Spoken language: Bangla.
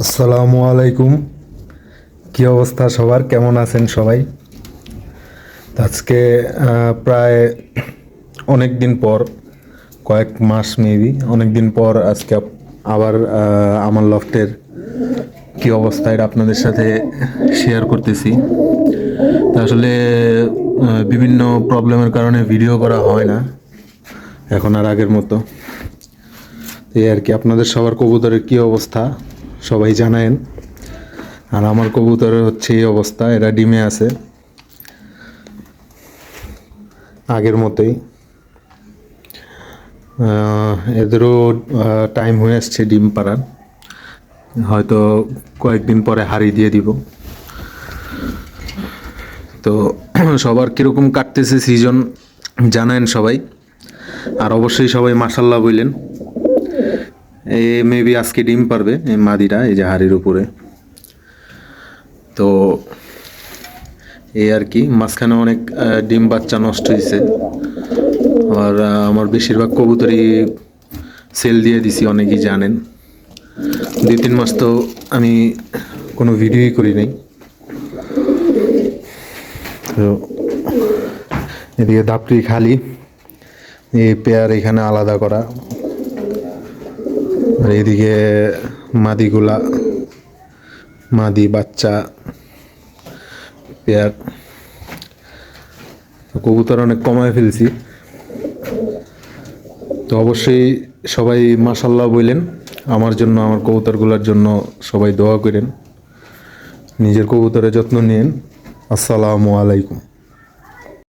আসসালামু আলাইকুম। কি অবস্থা সবার, কেমন আছেন সবাই? তো আজকে প্রায় অনেক দিন পর, কয়েক মাস মেবি অনেক দিন পর আজকে আবার আমার লফটের কি অবস্থা এটা আপনাদের সাথে শেয়ার করতেছি। তো আসলে বিভিন্ন প্রবলেমের কারণে ভিডিও করা হয় না এখন আর আগের মতো। এই আর কি, আপনাদের সবার কবুতরের কি অবস্থা সবাই জানায়েন। আর আমার কবুতরের হচ্ছে এই অবস্থা, এরা ডিমে আছে আগের মতোই। এদেরও টাইম হয়ে আসছে ডিম পাড়ার, হয়তো কয়েকদিন পরে হাড়ি দিয়ে দিব। তো সবার কীরকম কাটতেছে সিজন জানায়েন সবাই। আর অবশ্যই সবাই মাশাল্লাহ বললেন। এ মেবি আজকে ডিম পারবে এই মাদিরা, এই যে হাড়ির উপরে। তো এই আর কি, মাঝখানে অনেক ডিম বাচ্চা নষ্ট হয়েছে। আর আমার বেশিরভাগ কবুতরই সেল দিয়ে দিছি, অনেকেই জানেন। 2-3 মাস তো আমি কোনো ভিডিওই করি নাই। তো এদিকে দাপটি খালি, এই পেয়ার এখানে আলাদা করা, আর এদিকে মাদিগুলা, মাদি বাচ্চা পেয়ার। কবুতর অনেক কমায় ফেলছি। তো অবশ্যই সবাই মাশাল্লাহ বললেন আমার জন্য, আমার কবুতরগুলোর জন্য সবাই দোয়া করেন। নিজের কবুতরের যত্ন নিন। আসসালামু আলাইকুম।